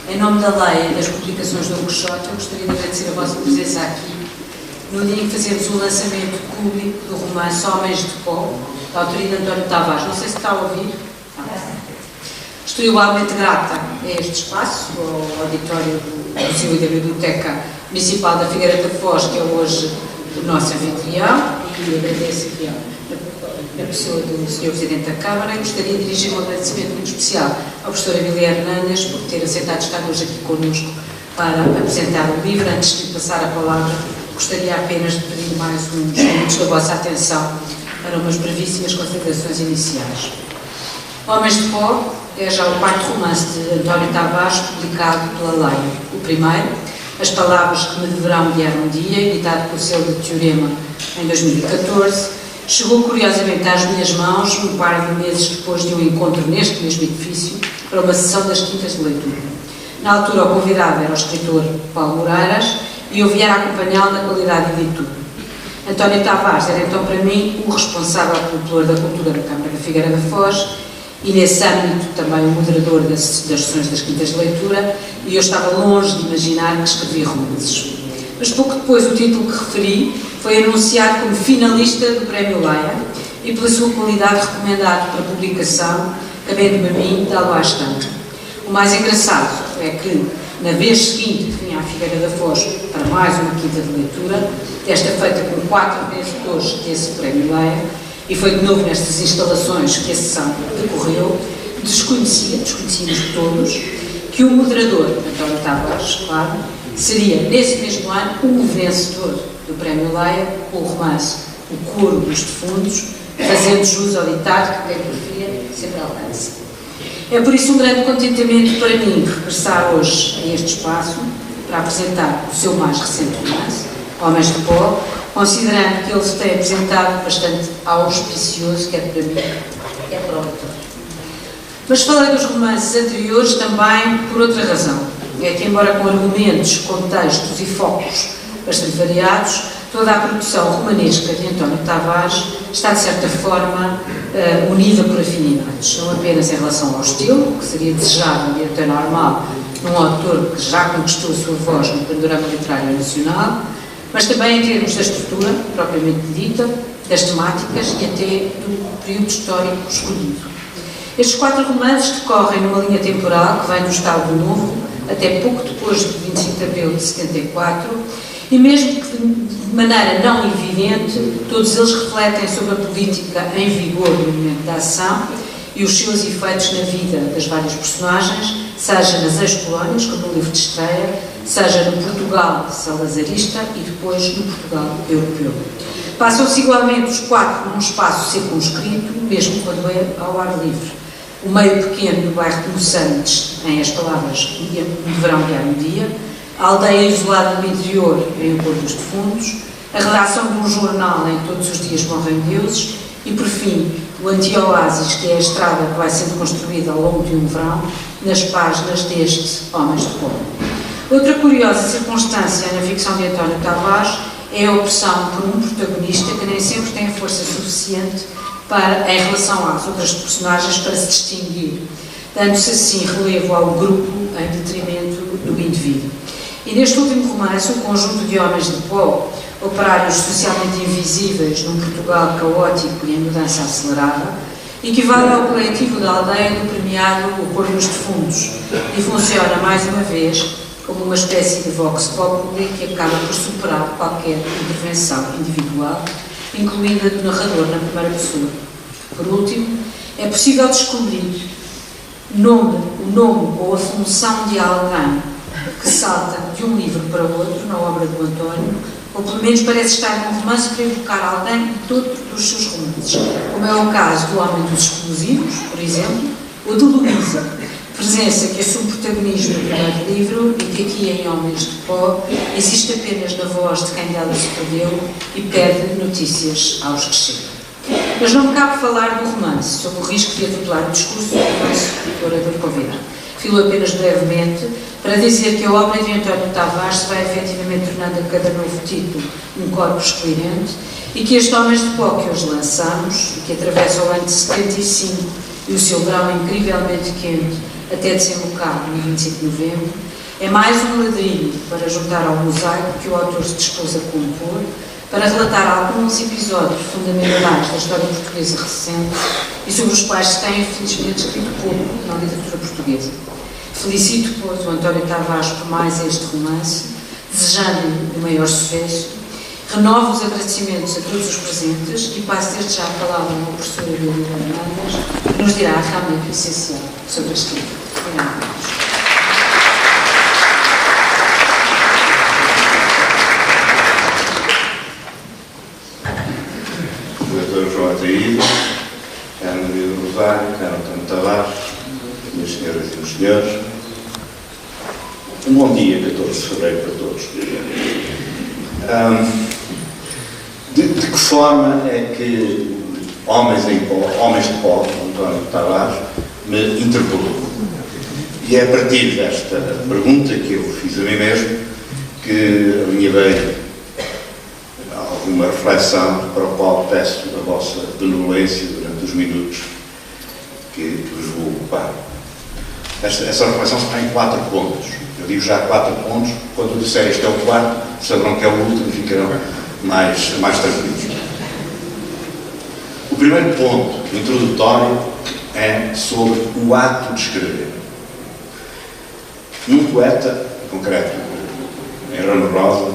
Em nome da lei e das publicações do Quixote, eu gostaria de agradecer a vossa presença aqui no dia em que fazemos o lançamento público do romance Homens de Pó, da autoria de António Tavares. Não sei se está a ouvir. Estou igualmente grata a este espaço, ao auditório do Museu e da Biblioteca Municipal da Figueira da Foz, que é hoje o nosso anfitrião, e agradeço aqui a pessoa do Sr. Presidente da Câmara, e gostaria de dirigir um agradecimento muito especial à professora Emília Hernandes por ter aceitado estar hoje aqui connosco para apresentar o livro. Antes de passar a palavra, gostaria apenas de pedir mais uns minutos da vossa atenção para umas brevíssimas considerações iniciais. Homens de Pó é já o quarto romance de António Tavares, publicado pela Leia. O primeiro, As Palavras que me deverão guiar um dia, editado pelo selo de Teorema em 2014, chegou curiosamente às minhas mãos um par de meses depois de um encontro neste mesmo edifício para uma sessão das quintas de leitura. Na altura, o convidado era o escritor Paulo Moreiras e eu viera acompanhá-lo na qualidade de editor. António Tavares era então para mim o responsável pelo pluro da cultura da Câmara da Figueira da Foz e nesse âmbito também o moderador das sessões das quintas de leitura, e eu estava longe de imaginar que escrevia romances. Mas pouco depois o título que referi foi anunciado como finalista do Prémio Leia e pela sua qualidade recomendado para publicação, cabendo-me a mim dá-lo à estampa. O mais engraçado é que, na vez seguinte que vinha à Figueira da Foz para mais uma quinta de leitura, desta feita com 4 vencedores desse Prémio Leia, e foi de novo nestas instalações que a sessão decorreu, desconhecíamos todos que o moderador, António Tavares, claro, seria, nesse mesmo ano, o vencedor do Prémio Leia, com o romance O Coro dos Defuntos, fazendo jus ao ditado que quem confia sempre alcança. É por isso um grande contentamento para mim regressar hoje a este espaço para apresentar o seu mais recente romance, Homens de Pó, considerando que ele se tem apresentado bastante auspicioso, quer para mim, quer para o leitor. Mas falei dos romances anteriores também por outra razão. É que, embora com argumentos, contextos e focos bastante variados, toda a produção romanesca de António Tavares está, de certa forma, unida por afinidades, não apenas em relação ao estilo, que seria desejável e até normal num autor que já conquistou a sua voz no panorama literário nacional, mas também em termos da estrutura, propriamente dita, das temáticas e até do período histórico escolhido. Estes 4 romances decorrem numa linha temporal que vem do Estado Novo até pouco depois de 25 de abril de 74, e mesmo que de maneira não evidente, todos eles refletem sobre a política em vigor no momento da ação e os seus efeitos na vida das várias personagens, seja nas ex-colónias, como no livro de estreia, seja no Portugal salazarista e depois no Portugal europeu. Passam-se igualmente os 4 num espaço circunscrito, mesmo quando é ao ar livre. O meio pequeno do bairro de Moçantes, em As Palavras que me deverão guiar um dia, a aldeia isolada do interior, em O Coro dos Defuntos, a redação de um jornal em Todos os Dias Morrem Deuses e, por fim, o anti-oásis, que é a estrada que vai sendo construída ao longo de um verão, nas páginas deste Homens de Pó. Outra curiosa circunstância na ficção de António Tavares é a opção por um protagonista que nem sempre tem força suficiente em relação às outras personagens para se distinguir, dando-se assim relevo ao grupo em detrimento do indivíduo. E neste último romance, o conjunto de Homens de Pó, operários socialmente invisíveis num Portugal caótico e em mudança acelerada, equivale ao coletivo da aldeia do premiado O Coro dos Defuntos e funciona, mais uma vez, como uma espécie de vox populi que acaba por superar qualquer intervenção individual, incluindo a do narrador na primeira pessoa. Por último, é possível descobrir o nome ou a função de alguém que salta de um livro para o outro na obra do António, ou pelo menos parece estar num romance para evocar alguém de todos os seus romances, como é o caso do Homem dos Explosivos, por exemplo, ou de Luísa, presença que assume protagonismo no primeiro livro e que aqui em Homens de Pó existe apenas na voz de quem dela se perdeu e perde notícias aos que chegam. Mas não me cabe falar do romance, sob o risco de atropelar o discurso do nosso orador convidado. Filo apenas brevemente para dizer que a obra de António Tavares se vai efetivamente tornando a cada novo título um corpus coerente e que este Homens de Pó que hoje lançamos e que atravessa o ano de 75 e o seu verão incrivelmente quente até desembocar no 25 de novembro, é mais um ladrilho para juntar ao mosaico que o autor se dispôs a compor, para relatar alguns episódios fundamentais da história portuguesa recente e sobre os quais se tem, infelizmente, escrito pouco na literatura portuguesa. Felicito, pois, o António Tavares por mais este romance, desejando-lhe o maior sucesso. Renovo os agradecimentos a todos os presentes e passo desde já a palavra ao professor Adílio Hernandes, que nos dirá realmente o essencial sobre a escrita. Obrigada. Doutor João Ataíde, caro Maria do Rosário, caro António Tavares, minhas senhoras e meus senhores, um bom dia, 14 de fevereiro, para todos. De que forma é que Homens de Pó, António Tavares, me interpelou? E é a partir desta pergunta que eu fiz a mim mesmo que alinhavei alguma reflexão para o qual peço a vossa benevolência durante os minutos que vos vou ocupar. Essa reflexão está em 4 pontos. Eu digo já 4 pontos, quando eu disser este é o quarto, saberão que é o último e ficarão mais tranquilos. O primeiro ponto introdutório é sobre o ato de escrever. Num poeta, em concreto, em Ramo Rosa,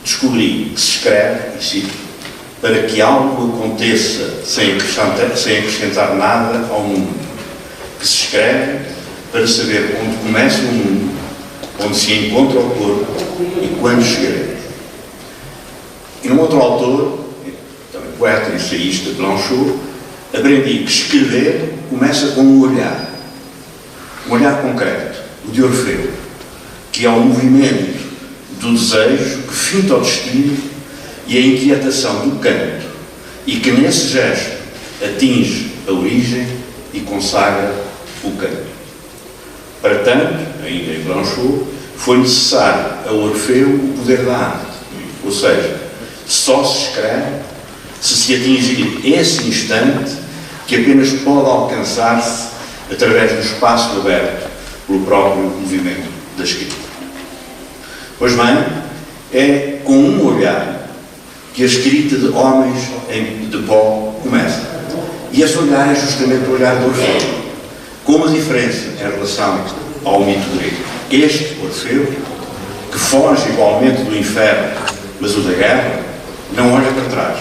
descobri que se escreve, e cito, para que algo aconteça sem acrescentar nada ao mundo. Que se escreve para saber onde começa o mundo, onde se encontra o corpo e quando chegaremos. E num outro autor, também poeta e ensaísta, Blanchot, aprendi que escrever começa com um olhar concreto, o de Orfeu, que é o movimento do desejo que finta o destino e a inquietação do canto, e que nesse gesto atinge a origem e consagra o canto. Para tanto, ainda em Blanchot, foi necessário a Orfeu o poder da arte, ou seja, só se escreve se atingir esse instante que apenas pode alcançar-se através do espaço aberto pelo próprio movimento da escrita. Pois bem, é com um olhar que a escrita de Homens de Pó começa. E esse olhar é justamente o olhar de Orfeu, com uma diferença em relação ao mito grego. Este Orfeu, que foge igualmente do inferno, mas o da guerra, não olha para trás,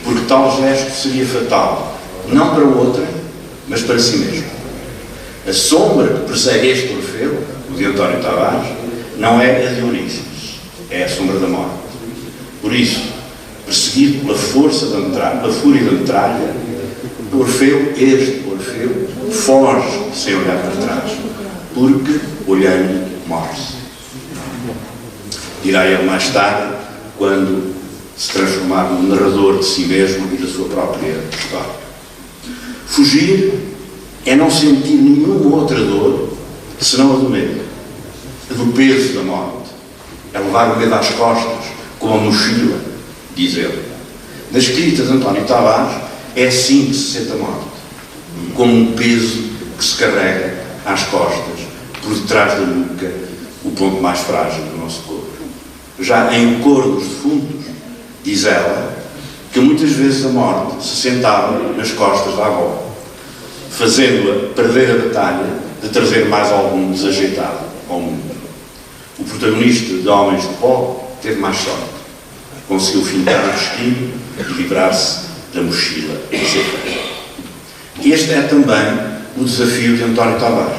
porque tal gesto seria fatal, não para outra, mas para si mesmo. A sombra que persegue este Orfeu, o de António Tavares, não é a de Eurípides, é a sombra da morte. Por isso, perseguido pela força da metralha, pela fúria da metralha, este Orfeu, foge sem olhar para trás, porque, olhando, morre-se. Dirá ele mais tarde, quando se transformar no narrador de si mesmo e da sua própria história. Fugir é não sentir nenhuma outra dor, senão a do medo, a do peso da morte. É levar o medo às costas, como a mochila, diz ele. Na escrita de António Tavares, é assim que se sente a morte, como um peso que se carrega às costas, por detrás da nuca, o ponto mais frágil do nosso corpo. Já em O Coro dos Defuntos, diz ela que muitas vezes a morte se sentava nas costas da avó, fazendo-a perder a batalha de trazer mais algum desajeitado ao mundo. O protagonista de Homens de Pó teve mais sorte. Conseguiu fintar o destino e livrar-se da mochila em sequência. Este é também o desafio de António Tavares.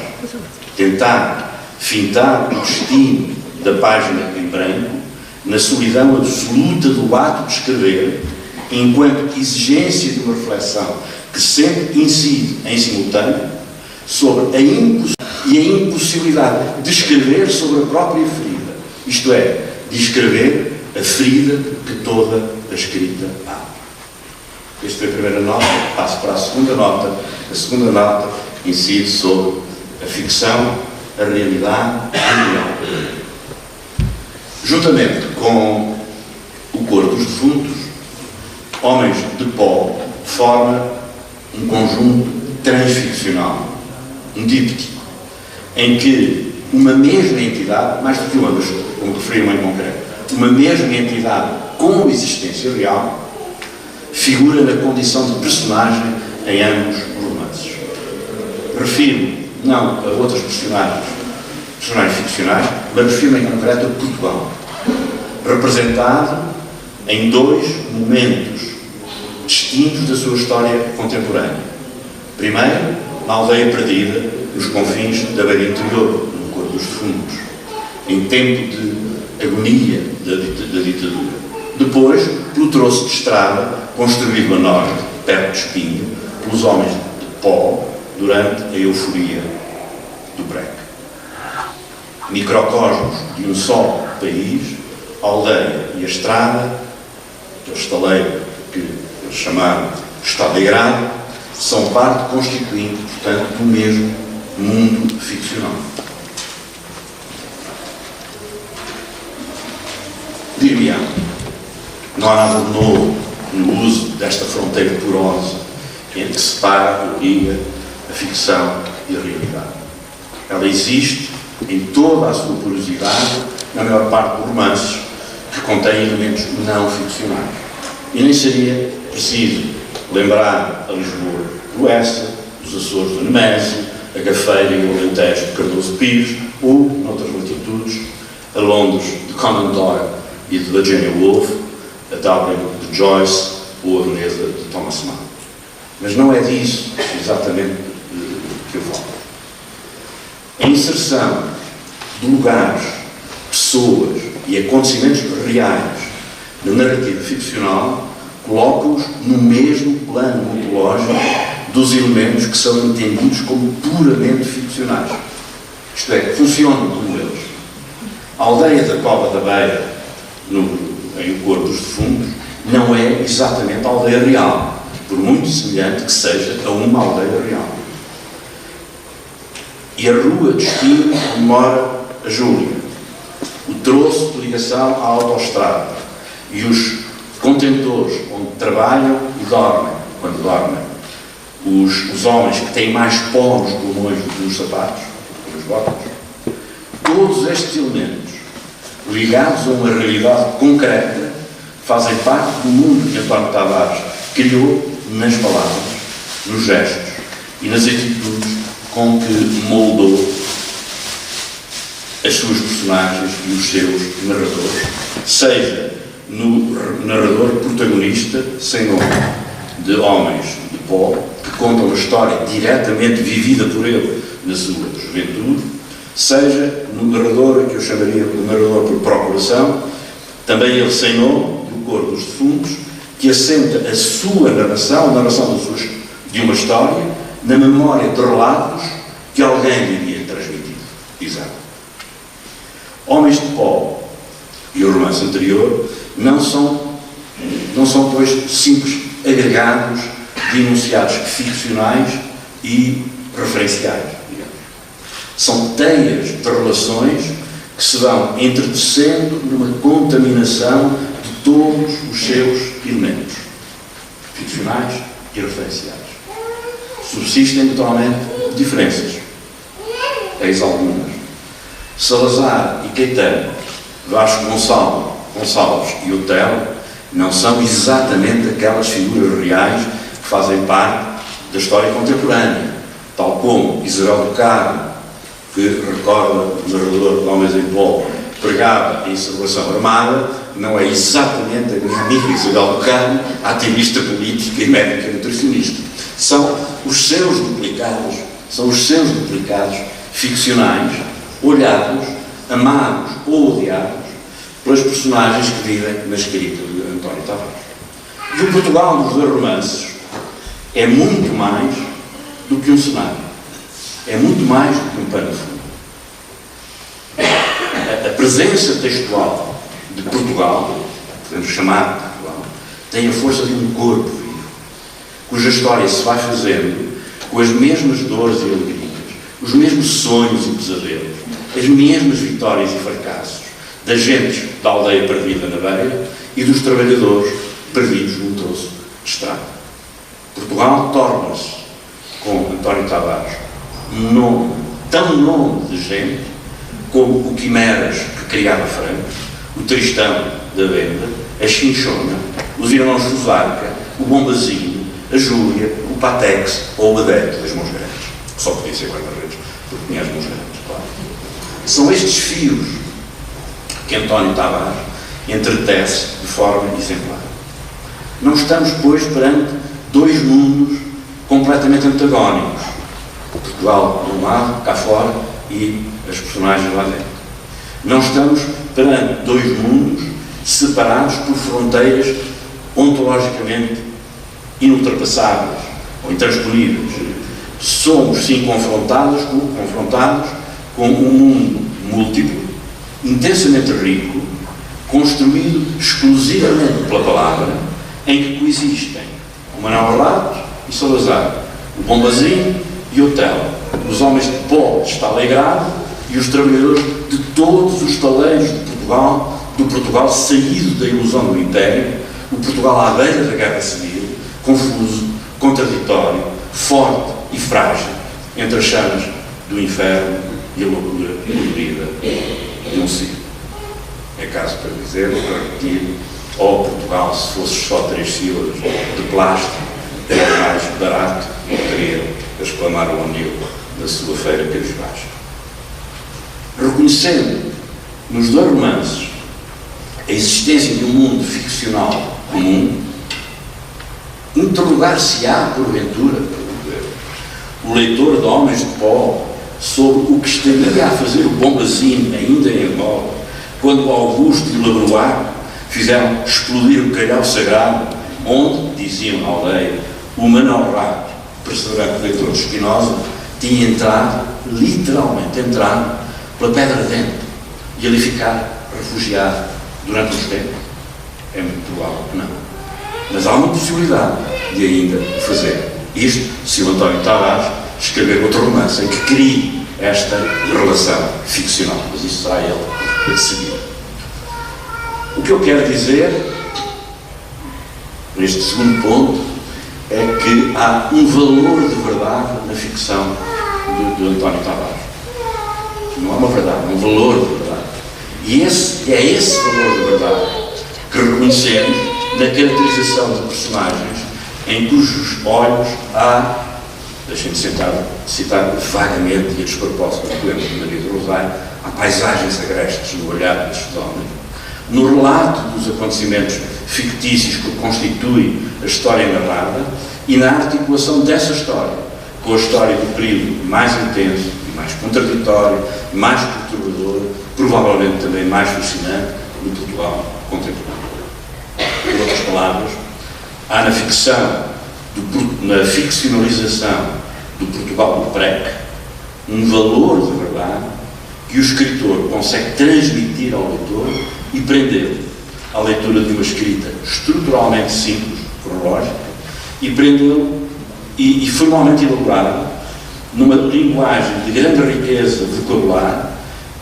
Tentar fintar o destino da página em branco na solidão absoluta do ato de escrever, enquanto exigência de uma reflexão que sempre incide em simultâneo sobre a impossibilidade de escrever sobre a própria ferida, isto é, de escrever a ferida que toda a escrita abre. Esta foi a primeira nota, passo para a segunda nota. A segunda nota incide sobre a ficção, a realidade e o real. Juntamente com O Coro dos Defuntos, Homens de Pó forma um conjunto transficcional, um díptico, em que uma mesma entidade, mais do que uma, mas como referi-me em concreto, uma mesma entidade com existência real, figura na condição de personagem em ambos os romances. Refiro-me não a outras personagens ficcionais, mas refiro-me em concreto a Portugal, representado em dois momentos distintos da sua história contemporânea. Primeiro, na aldeia perdida, nos confins da beira interior, no Corpo dos Defuntos, em tempo de agonia da ditadura. Depois, pelo troço de estrada construído a norte, perto de Espinho, pelos homens de pó, durante a euforia do Breck. Microcosmos de um só país, a aldeia e a estrada, aquele estaleiro que eles chamaram de estadeirado, são parte constituinte, portanto, do mesmo mundo ficcional. Dir-me-ão, não há nada de novo no uso desta fronteira porosa entre que separa ou liga a ficção e a realidade. Ela existe em toda a sua porosidade na maior parte dos romances que contêm elementos não ficcionais. E nem seria preciso lembrar a Lisboa do Oeste, os Açores do Nemésio, a Gafeira e o Alentejo de Cardoso Pires, ou, noutras latitudes, a Londres de Conan Doyle e de Virginia Woolf, a Dublin de Joyce ou a Veneza de Thomas Mann. Mas não é disso exatamente que eu falo. A inserção de lugares, pessoas e acontecimentos reais na narrativa ficcional coloca-os no mesmo plano ontológico dos elementos que são entendidos como puramente ficcionais. Isto é, funcionam como eles. A aldeia da Cova da Beira, em O Corpo dos Defuntos, não é exatamente a aldeia real, por muito semelhante que seja a uma aldeia real. E a rua de Espinho onde mora a Júlia, o troço de ligação à autoestrada e os contentores onde trabalham e dormem, quando dormem, os homens que têm mais pó nos pulmões do que nos sapatos, nas botas, todos estes elementos ligados a uma realidade concreta fazem parte do mundo que António Tavares criou nas palavras, nos gestos e nas atitudes com que moldou as suas personagens e os seus narradores, seja no narrador protagonista sem nome de Homens de Pó, que contam uma história diretamente vivida por ele na sua juventude, seja no narrador, que eu chamaria de narrador por procuração, também ele sem nome, do Corpo dos Defuntos, que assenta a sua narração, a narração de uma história, na memória de relatos que alguém lhe havia transmitido. Exato. Homens de Pó e o romance anterior não são, pois, simples agregados de enunciados ficcionais e referenciais, digamos. São teias de relações que se vão entretecendo numa contaminação de todos os seus elementos, ficcionais e referenciais. Subsistem, naturalmente, diferenças. Eis algumas. Salazar e Caetano, Vasco Gonçalves e Otelo não são exatamente aquelas figuras reais que fazem parte da história contemporânea, tal como Isabel do Carmo, que recorda o narrador de Homens em Pó, pregava em celebração armada, não é exatamente a minha amiga Isabel do Carmo, ativista política e médica nutricionista. São os seus duplicados ficcionais, olhados, amados ou odiados pelas personagens que vivem na escrita de António Tavares. E o Portugal dos dois romances é muito mais do que um cenário, é muito mais do que um pano de fundo. A presença textual de Portugal, podemos chamar de Portugal, tem a força de um corpo vivo, cuja história se vai fazendo com as mesmas dores e alegrias, os mesmos sonhos e pesadelos, as mesmas vitórias e fracassos das gentes da aldeia perdida na beira e dos trabalhadores perdidos num troço de estrada. Portugal torna-se, com António Tavares, um nome tão nome de gente como o Quimeras, que criava francos, o Tristão da Venda, a Chinchona, os irmãos Josarca, o Bombazinho, a Júlia, o Patex ou o Adepto das Mãos Grandes. Só podia ser guarda-redes, porque tinha as mãos grandes, claro. São estes fios que António Tavares entretece de forma exemplar. Não estamos, pois, perante dois mundos completamente antagónicos. O Portugal de um lado, cá fora, e as personagens lá dentro. Não estamos perante dois mundos separados por fronteiras ontologicamente inultrapassáveis ou intransponíveis. Somos, sim, confrontados com um mundo múltiplo, intensamente rico, construído exclusivamente pela palavra, em que coexistem o Manuel Rato e Salazar, o Bombazinho e Otelo, os homens de pó de Stalingrado e os trabalhadores de todos os taleiros de Portugal, do Portugal saído da ilusão do Império, o Portugal à beira da Guerra Civil, confuso, contraditório, forte e frágil, entre as chamas do inferno e a loucura colorida de um ciclo. É caso para dizer, para repetir, Portugal, se fosse só 3 sílabas de plástico, era mais barato, poderia exclamar o Anil da sua feira cabisbaixa. Reconhecendo nos dois romances a existência de um mundo ficcional comum, interrogar-se-á, porventura, o leitor de Homens de Pó sobre o que estaria a fazer o Bombazinho ainda em Angola, quando o Augusto e o Labroar fizeram explodir o calhau sagrado, onde, diziam na aldeia, o Manuel Rato, perseverante leitor de Spinoza, tinha entrado, literalmente entrado, pela pedra dentro, e ali ficar refugiado durante uns tempos. É muito provável que não. Mas há uma possibilidade de ainda fazer. Isto, se o António Tavares escrever outro romance em que crie esta relação ficcional. Mas isso será ele a decidir. O que eu quero dizer, neste segundo ponto, é que há um valor de verdade na ficção de António Tavares. Não há uma verdade, há um valor de verdade. E é esse valor de verdade que reconhecemos na caracterização de personagens em cujos olhos há, deixem-me citar vagamente e a despropósito do poema de Maria do Rosário, há paisagens agrestes no olhar destes homens. No relato dos acontecimentos fictícios que constituem a história narrada e na articulação dessa história com a história do período mais intenso e mais contraditório, mais perturbador, provavelmente também mais fascinante do Portugal contemporâneo. Por outras palavras, há na ficção, na ficcionalização do Portugal do PREC, um valor de verdade que o escritor consegue transmitir ao leitor e prendê-lo à leitura de uma escrita estruturalmente simples, cronológica, e prendê-lo e formalmente elaborada numa linguagem de grande riqueza vocabular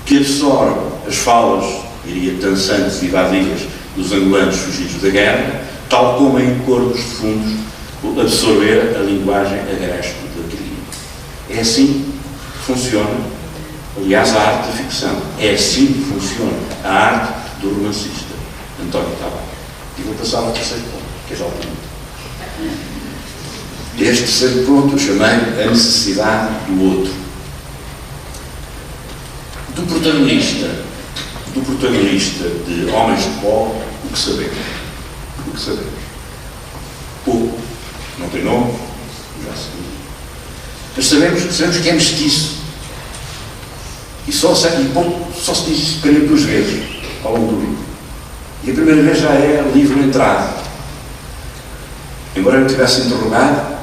que absorve as falas, diria, dançantes e vadias dos angolanos fugidos da guerra, tal como em Corpos de Fundos absorver a linguagem agreste da teoria. É assim que funciona, aliás, a arte da ficção. É assim que funciona a arte do romancista, António Tavares. E vou passar ao terceiro ponto, que é já o último. Este terceiro ponto eu chamei a necessidade do outro. Do protagonista de Homens de Pó, o que sabemos? O que sabemos? Pouco. Não tem nome, já sabemos. Mas sabemos que é mestiço. E só se diz isso para 2 vezes ao longo do livro. E a primeira vez já é livro entrado. Embora eu me tivesse interrogado,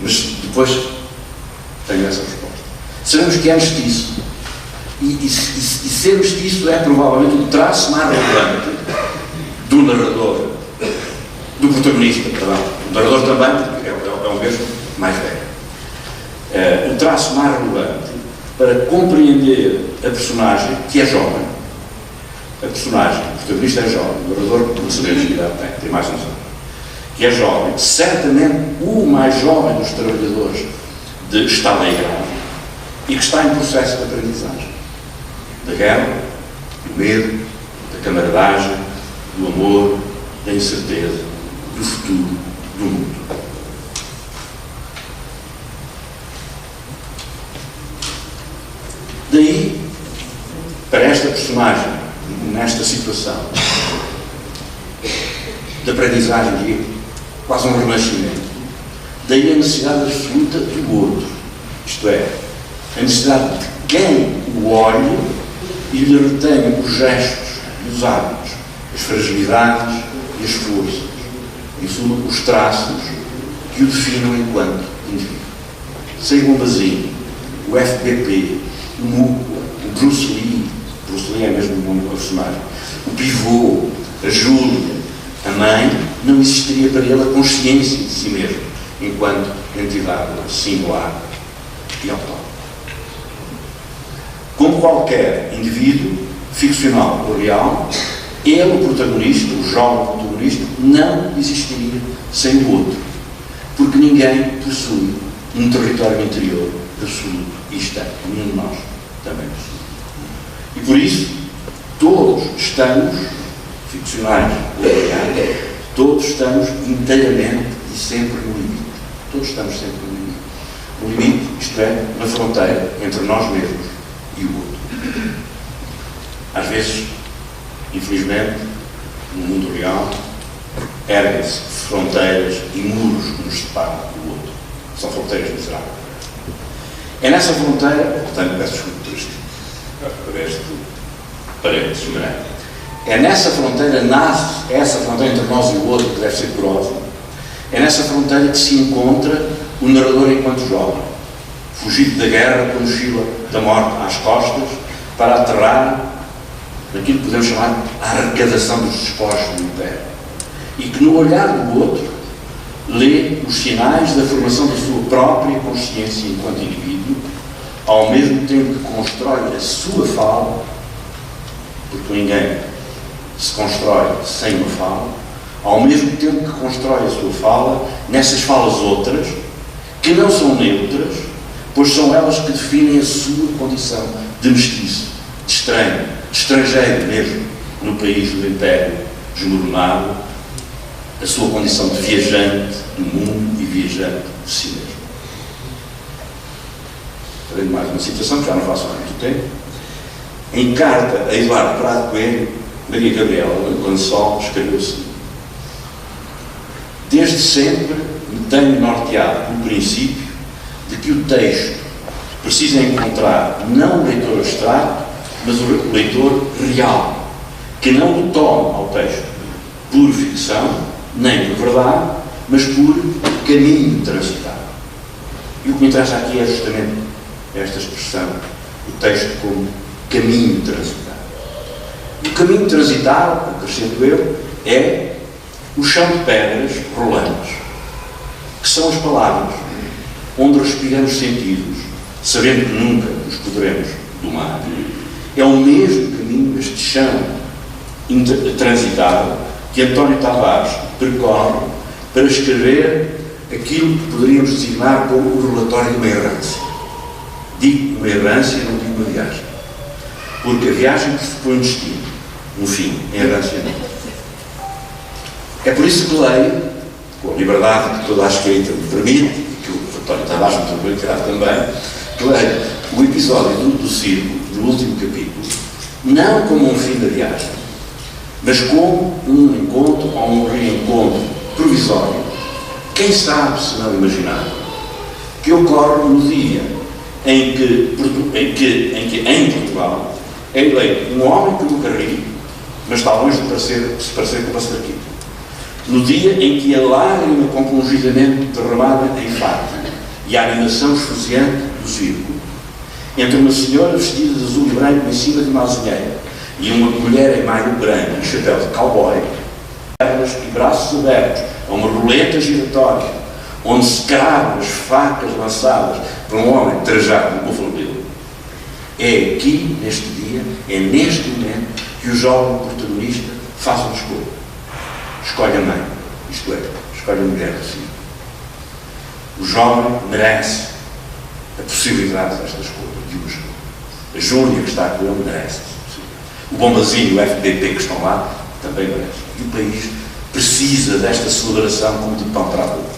mas depois tenho essa resposta. Sabemos que é mestiço. E ser mestiço é provavelmente o traço mais relevante do narrador, do protagonista, perdão. O narrador também, porque é o mesmo mais velho. O traço mais relevante para compreender a personagem, que é jovem. A personagem, o protagonista é jovem, o narrador, não sabemos que idade tem mais uns anos. Que é jovem, certamente o mais jovem dos trabalhadores de Stalingrado, e que está em processo de aprendizagem. Da guerra, do medo, da camaradagem, do amor, da incerteza, do futuro, do mundo. Daí, para esta personagem, nesta situação de aprendizagem, de quase um renascimento, daí a necessidade absoluta do outro, isto é, a necessidade de quem o olhe e lhe retenha os gestos e os hábitos, as fragilidades e as forças, em suma, os traços que o definam enquanto indivíduo. Seja o Bombazinho, o FBP, o Mucua, o Bruce Lee é mesmo o nome do personagem, o Pivô, a Júlia, a mãe, não existiria para ele a consciência de si mesmo, enquanto entidade singular e autónoma. Como qualquer indivíduo, ficcional ou real, ele, o protagonista, o jovem protagonista, não existiria sem o outro, porque ninguém possui um território interior absoluto e externo, nenhum de nós também possui. E por isso, todos estamos, ficcionais ou reais, todos estamos inteiramente e sempre no limite. Todos estamos sempre no limite. No limite, isto é, na fronteira entre nós mesmos e o outro. Às vezes, infelizmente, no mundo real, erguem-se fronteiras e muros que nos separam do outro. São fronteiras miseráveis. É nessa fronteira, portanto, peço desculpa por este parênteses, não é? É nessa fronteira nasce essa fronteira entre nós e o outro, que deve ser porosa. É nessa fronteira que se encontra o narrador enquanto jovem, fugido da guerra com a mochila da morte às costas, para aterrar naquilo que podemos chamar a arrecadação dos despojos do império. E que no olhar do outro lê os sinais da formação da sua própria consciência enquanto indivíduo, ao mesmo tempo que constrói a sua fala, porque ninguém se constrói sem uma fala, ao mesmo tempo que constrói a sua fala nessas falas outras, que não são neutras, pois são elas que definem a sua condição de mestiço, de estranho, de estrangeiro mesmo, no país do Império desmoronado, a sua condição de viajante do mundo e viajante de si mesmo. Farei mais uma citação, que já não faço há muito tempo. Em carta a Eduardo Prado Coelho, Maria Gabriela, quando só escreveu o seguinte: desde sempre me tenho norteado no princípio de que o texto precisa encontrar não o leitor abstrato, mas o leitor real, que não o tome ao texto por ficção, nem por verdade, mas por caminho transitado. E o que me interessa aqui é justamente esta expressão, o texto como caminho transitado. E o caminho transitado, acrescento eu, é o chão de pedras rolantes, que são as palavras, onde respiramos sentidos, sabendo que nunca os poderemos domar. É o mesmo caminho, este chão transitado, que António Tavares percorre para escrever aquilo que poderíamos designar como o relatório de uma errância. Digo uma errância, não digo uma viagem. Porque a viagem pressupõe um destino, um fim, a errância não. É por isso que leio, com a liberdade que toda a escrita me permite, que o António Tavares me permitirá também, que leio o episódio do circo, no último capítulo, não como um fim da viagem, mas como um encontro ou um reencontro provisório, quem sabe se não imaginável, que ocorre no dia em que em Portugal é eleito um homem que nunca ri, mas está longe de se parecer com o Passaquito. No dia em que a lágrima compungidamente derramada em Fátima e a animação esfuziante do circo, entre uma senhora vestida de azul e branco em cima de uma azinheira e uma mulher em malho branco e chapéu de cowboy, pernas e braços abertos a uma roleta giratória, onde se cravam as facas lançadas por um homem trajado de Buffalo Bill. É aqui, neste dia, é neste momento, que o jovem protagonista faz uma escolha. Escolhe a mãe, isto é, escolhe a mulher do filho. O jovem merece a possibilidade desta escolha de uma escolha. A Júlia, que está com ele, merece. O Bombazinho e o FDP que estão lá, também merece. E o país precisa desta celebração como de pão para a boca.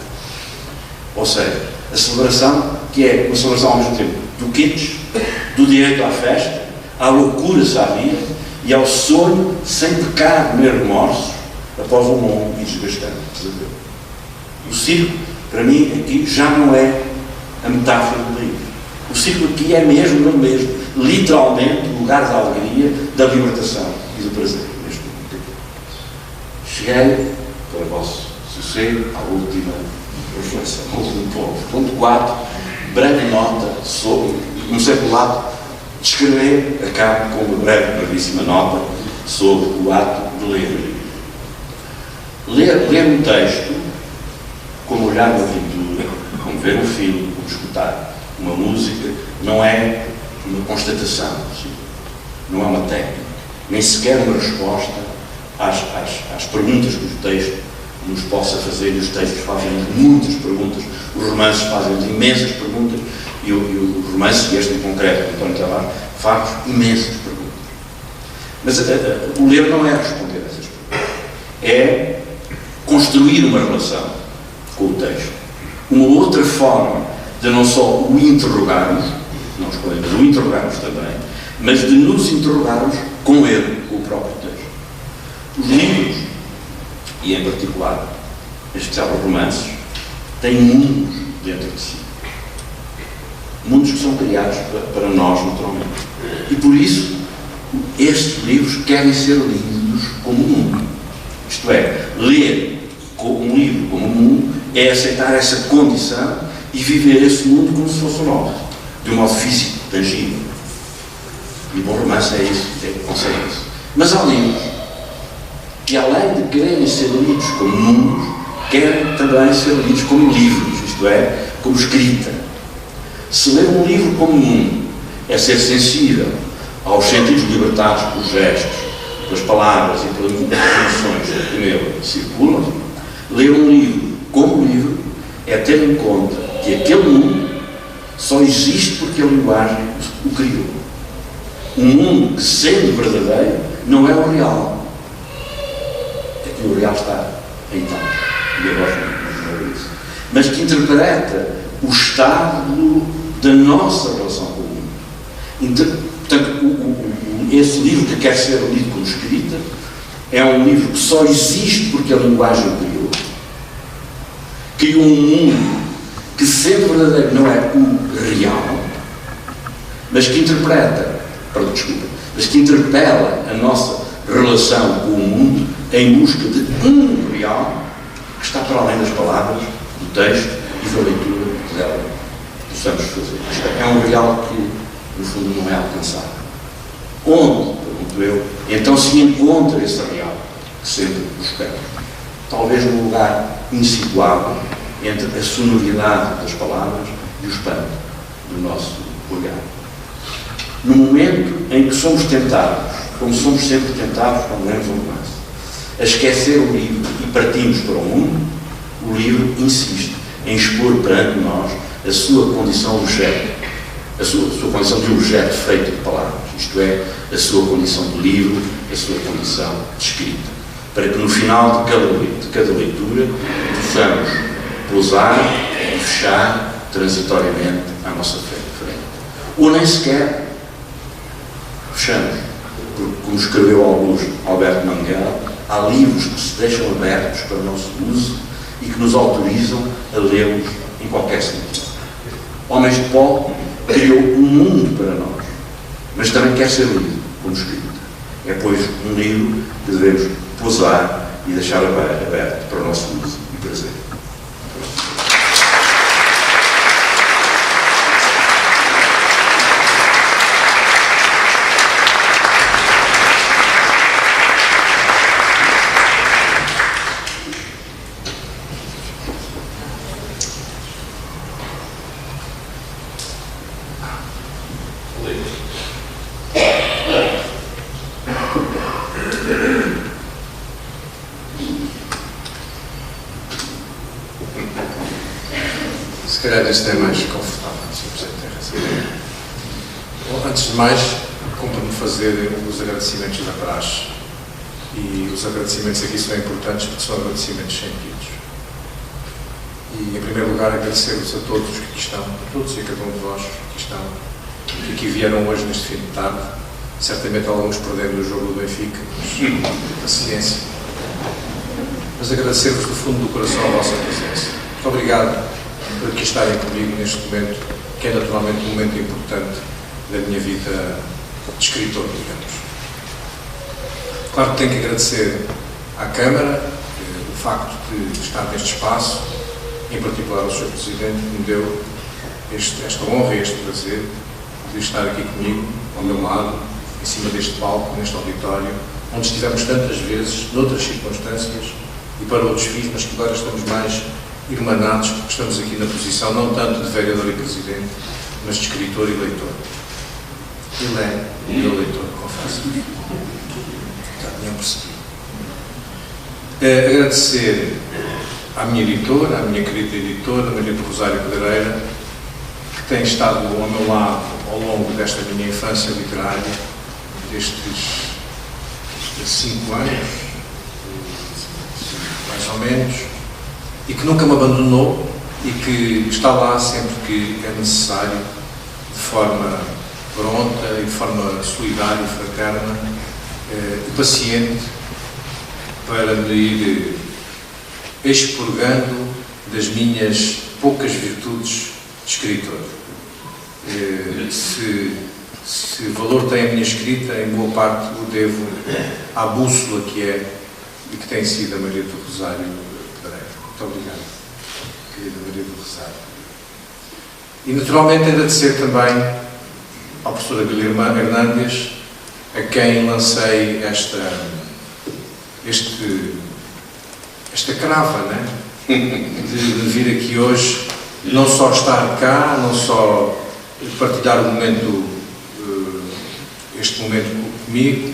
Ou seja, a celebração que é uma celebração ao mesmo tempo do kitsch, do direito à festa, à loucura sadia e ao sonho sem pecado nem remorsos após um longo e desgastante pesadelo. O circo, para mim, aqui já não é a metáfora do livro. O circo aqui é mesmo, literalmente, o lugar da alegria, da libertação e do prazer. Neste momento. Cheguei, para o vosso sossego, à última reflexão, ao último ponto. Ponto 4, breve nota sobre, comecei pelo lado de escrever, acabo com uma breve, brevíssima nota sobre o ato de ler. Ler um texto, como olhar uma pintura, como ver um filme, como escutar uma música, não é uma constatação, não é uma técnica, nem sequer uma resposta às perguntas que o texto nos possa fazer, e os textos fazem muitas perguntas, os romances fazem imensas perguntas, e o romance, e este em concreto, António Tavares, faz imensas perguntas. Mas o ler não é responder a essas perguntas, é construir uma relação com o texto. Uma outra forma de não só o interrogarmos, não escolhemos, o interrogarmos também, mas de nos interrogarmos com ele, com o próprio texto. Os livros, e em particular, em especial os romances, têm mundos dentro de si. Mundos que são criados para nós, naturalmente. E por isso, estes livros querem ser lidos como um mundo. Isto é, ler um livro como um mundo é aceitar essa condição e viver esse mundo como se fosse o nosso, de um modo físico, tangível. E o bom romance é isso, consegue isso. Mas há livros que, além de quererem ser lidos como mundos, querem também ser lidos como livros, isto é, como escrita. Se ler um livro como mundo é ser sensível aos sentidos libertados pelos gestos, pelas palavras e pelas informações que nele circulam, ler um livro como livro é ter em conta que aquele mundo só existe porque a linguagem o criou. Um mundo que, sendo verdadeiro, não é o real. É que o real está então, e agora não é isso. Mas que interpreta o estado da nossa relação com o mundo. Portanto, esse livro que quer ser lido como escrita é um livro que só existe porque a linguagem o criou. Criou um mundo que, sendo verdadeiro, não é o real, mas que mas que interpela a nossa relação com o mundo em busca de um real que está para além das palavras, do texto e da leitura que dela possamos fazer. Isto é um real que, no fundo, não é alcançável. Onde, pergunto eu, então se encontra esse real que sempre buscamos? Talvez num lugar insituável entre a sonoridade das palavras e o espanto do nosso olhar. No momento em que somos tentados, como somos sempre tentados quando lemos um romance, a esquecer o livro e partimos para o mundo, o livro insiste em expor perante nós a sua condição objeto, a sua condição de objeto feito de palavras, isto é, a sua condição de livro, a sua condição de escrita, para que no final de cada leitura possamos pousar e fechar transitoriamente à nossa frente. Ou nem sequer fechamos, porque, como escreveu Alberto Manguel, há livros que se deixam abertos para o nosso uso e que nos autorizam a lê-los em qualquer sentido. Homens de Pó criou um mundo para nós, mas também quer ser lido como escrito. É, pois, um livro que devemos pousar e deixar aberto para o nosso uso e prazer. Se calhar este é mais confortável, Sr. Presidente, tem razão. Bom, antes de mais, cumpre-me fazer os agradecimentos da praxe. E os agradecimentos aqui são importantes porque são agradecimentos sentidos. E, em primeiro lugar, agradecer-vos a todos que aqui estão, a todos e a cada um de vós que aqui estão, que aqui vieram hoje neste fim de tarde. Certamente alguns perderam o jogo do Benfica, mas paciência. Mas agradecer-vos do fundo do coração a vossa presença. Muito obrigado por aqui estarem comigo neste momento, que é naturalmente um momento importante da minha vida de escritor, digamos. Claro que tenho que agradecer à Câmara o facto de estar neste espaço, em particular ao Sr. Presidente, que me deu esta honra e este prazer de estar aqui comigo, ao meu lado, em cima deste palco, neste auditório, onde estivemos tantas vezes, noutras circunstâncias e para outros fins, mas que agora estamos mais irmanados, porque estamos aqui na posição não tanto de vereador e presidente, mas de escritor e leitor. Ele é o meu leitor, confesso. Já tinham percebido. Agradecer à minha editora, à minha querida editora, Maria do Rosário Pedreira, que tem estado ao meu lado ao longo desta minha infância literária, destes 5 anos, mais ou menos, e que nunca me abandonou e que está lá sempre que é necessário, de forma pronta e de forma solidária e fraterna e paciente, para me ir expurgando das minhas poucas virtudes de escritor. Se valor tem a minha escrita, em boa parte o devo à bússola que é e que tem sido a Maria do Rosário Pedreira. Muito obrigado, querida Maria do Rosário. E naturalmente agradecer também ao professor Guilherme Hernandes, a quem lancei esta crava, né? de vir aqui hoje, não só estar cá, não só partilhar este momento comigo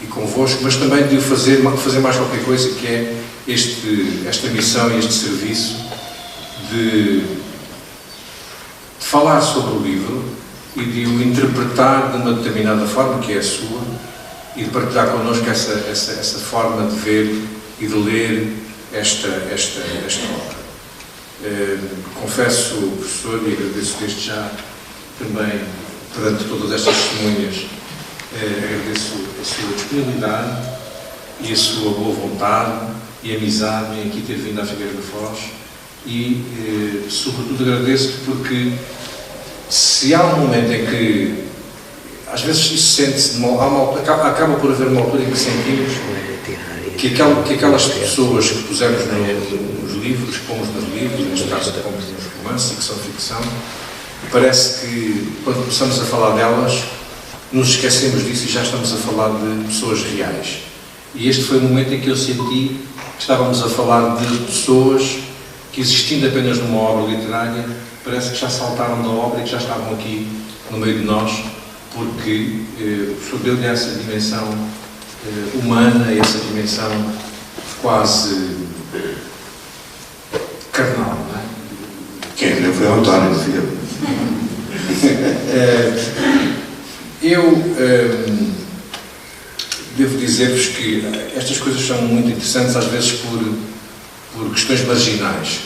e convosco, mas também de fazer mais qualquer coisa, que é esta missão e este serviço de falar sobre o livro e de o interpretar de uma determinada forma, que é a sua, e de partilhar connosco essa forma de ver e de ler esta obra. Confesso, professor, e agradeço desde já também, perante todas estas testemunhas, agradeço a sua disponibilidade e a sua boa vontade e amizade em aqui ter vindo à Figueira da Foz e, sobretudo, agradeço-te porque se há um momento em que, às vezes isso sente-se, acaba por haver uma altura em que sentimos que aquelas pessoas que pusemos nos livros, que pomos nos livros, neste caso que pomos nos romances e que são ficção, parece que quando começamos a falar delas, nos esquecemos disso e já estamos a falar de pessoas reais. E este foi o momento em que eu senti que estávamos a falar de pessoas que, existindo apenas numa obra literária, parece que já saltaram da obra e que já estavam aqui no meio de nós, porque o professor deu-lhe essa dimensão humana, essa dimensão quase carnal, não é? Quem deu foi o António, filho. Eu devo dizer-vos que estas coisas são muito interessantes, às vezes por questões marginais.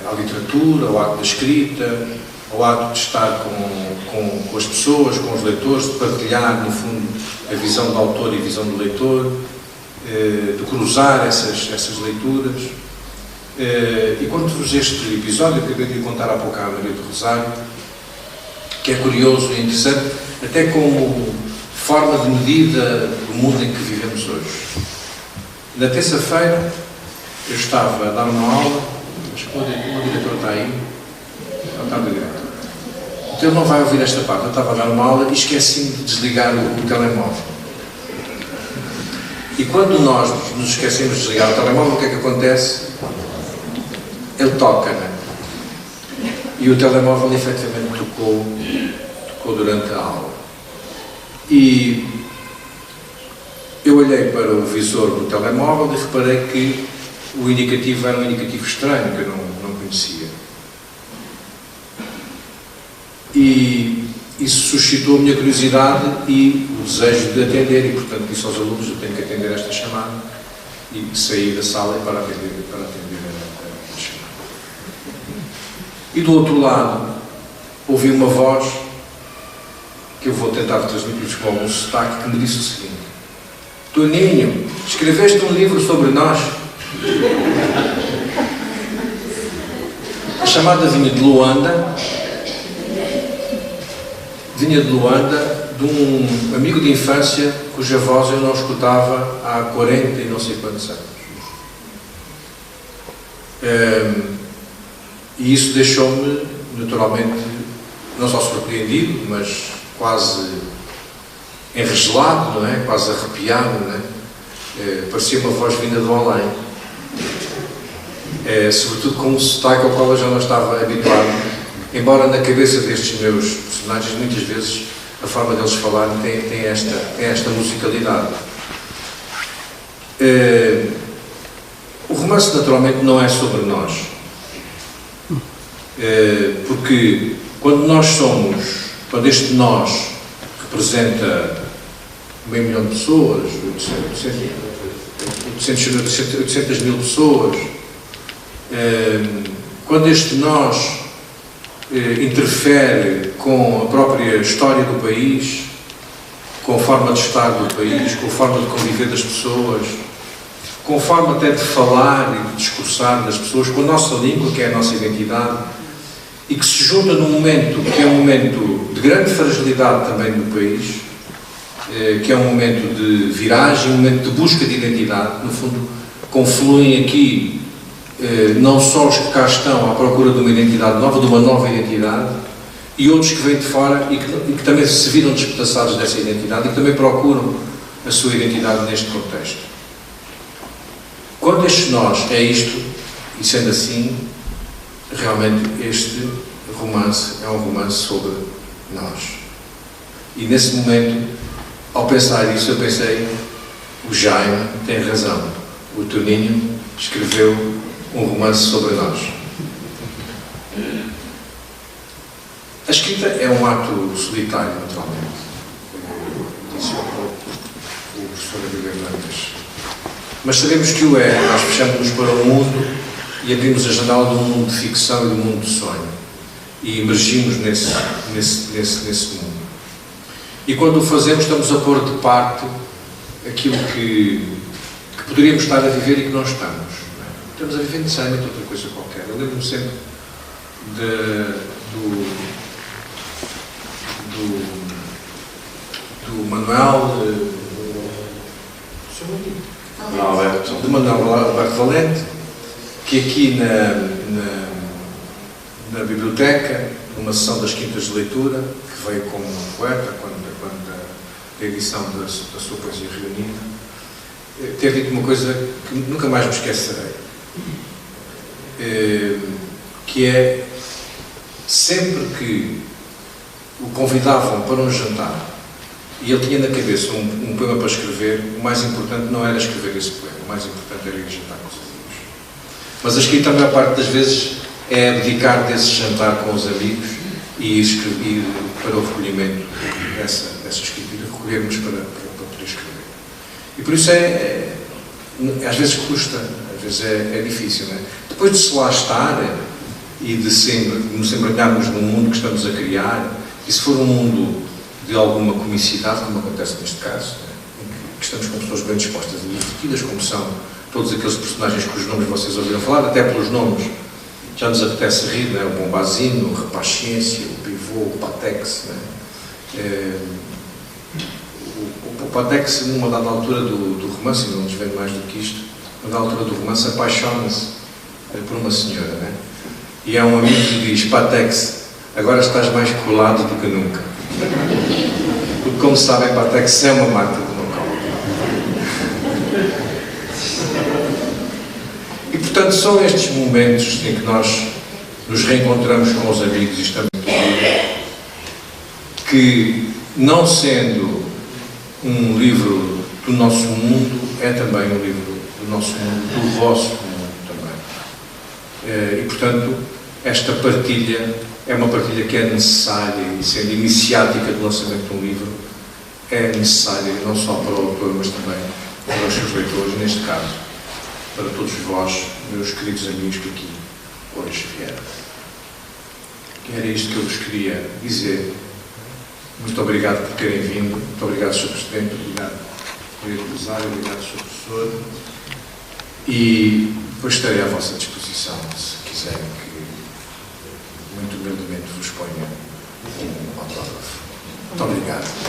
A literatura, o ato da escrita, o ato de estar com as pessoas, com os leitores, de partilhar, no fundo, a visão do autor e a visão do leitor, de cruzar essas leituras. E conto-vos este episódio que acabei de contar há pouco à Maria do Rosário, que é curioso e interessante, até como forma de medida do mundo em que vivemos hoje. Na terça-feira, eu estava a dar uma aula, mas o diretor está aí, não está o diretor. Então ele não vai ouvir esta parte. Eu estava a dar uma aula e esqueci-me de desligar o telemóvel. E quando nós nos esquecemos de desligar o telemóvel, o que é que acontece? Ele toca, né? E o telemóvel efetivamente tocou durante a aula. E eu olhei para o visor do telemóvel e reparei que o indicativo era um indicativo estranho, que eu não conhecia. E isso suscitou a minha curiosidade e o desejo de atender, e portanto disse aos alunos: eu tenho que atender esta chamada, e saí da sala para atender a chamada. E do outro lado ouvi uma voz que eu vou tentar transmitir-vos com algum sotaque, que me disse o seguinte: Toninho, escreveste um livro sobre nós? A chamada vinha de Luanda, de um amigo de infância cuja voz eu não escutava há 40 e não sei quantos anos. E isso deixou-me, naturalmente, não só surpreendido, mas quase enregelado, não é? Quase arrepiado, não é? Parecia uma voz vinda do além. Sobretudo com um sotaque ao qual eu já não estava habituado, embora na cabeça destes meus personagens, muitas vezes, a forma deles falarem tem esta musicalidade. O romance, naturalmente, não é sobre nós. Porque quando este nós representa 500 mil pessoas, 800 mil pessoas, quando este nós interfere com a própria história do país, com a forma de estar do país, com a forma de conviver das pessoas, com a forma até de falar e de discursar das pessoas, com a nossa língua, que é a nossa identidade, e que se junta num momento que é um momento de grande fragilidade também do país, que é um momento de viragem, um momento de busca de identidade. No fundo, confluem aqui não só os que cá estão à procura de uma identidade nova, de uma nova identidade, e outros que vêm de fora e que também se viram despedaçados dessa identidade e que também procuram a sua identidade neste contexto. Quando este nós é isto, e sendo assim, realmente este romance é um romance sobre nós. E nesse momento, ao pensar isso, eu pensei: o Jaime tem razão, o Toninho escreveu um romance sobre nós. A escrita é um ato solitário, naturalmente, disse o professor Abílio Hernandes. Mas sabemos que o é. Nós fechamos-nos para o mundo e abrimos a janela de um mundo de ficção e de um mundo de sonho. E emergimos nesse mundo. E quando o fazemos, estamos a pôr de parte aquilo que poderíamos estar a viver e que não estamos. Não é? Estamos a viver necessariamente outra coisa qualquer. Eu lembro-me sempre do Manuel do Manuel Alberto Valente, que aqui na biblioteca, numa sessão das quintas de leitura, que veio como poeta, quando a edição da sua poesia reunida, teve dito uma coisa que nunca mais me esquecerei, que é: sempre que o convidavam para um jantar e ele tinha na cabeça um poema para escrever, o mais importante não era escrever esse poema, o mais importante era ir jantar com os amigos. Mas a escrita, a maior parte das vezes, é abdicar desse jantar com os amigos e ir para o recolhimento dessa escrita, e recolhermos para poder escrever. E por isso às vezes custa, às vezes é difícil, não é? Depois de se lá estar e de nos embranharmos num mundo que estamos a criar, e se for um mundo de alguma comicidade, como acontece neste caso, em que estamos com pessoas bem dispostas e divertidas, como são todos aqueles personagens cujos nomes vocês ouviram falar, até pelos nomes já nos apetece rir, não é? O Bombazino, o Repaciência, o Pivô, o Patex, não é? O Patex, numa dada altura do romance, e não nos vem mais do que isto, numa dada altura do romance, apaixona-se por uma senhora, não é? E há um amigo que diz: Patex, agora estás mais colado do que nunca. Porque, como sabem, Patex é uma marca de uma cola. E, portanto, são estes momentos em que nós nos reencontramos com os amigos e estamos que, não sendo um livro do nosso mundo, é também um livro do nosso mundo, do vosso mundo também. E, portanto, esta partilha é uma partilha que é necessária e, sendo iniciática do lançamento de um livro, é necessária não só para o autor, mas também para os seus leitores, neste caso, para todos vós, meus queridos amigos que aqui hoje vieram. E era isto que eu vos queria dizer. Muito obrigado por terem vindo, muito obrigado, Sr. Presidente, obrigado, Sr. Empresário, obrigado, Sr. Professor, e depois estarei à vossa disposição, se quiserem que muito humildemente vos ponha um autógrafo. Muito obrigado.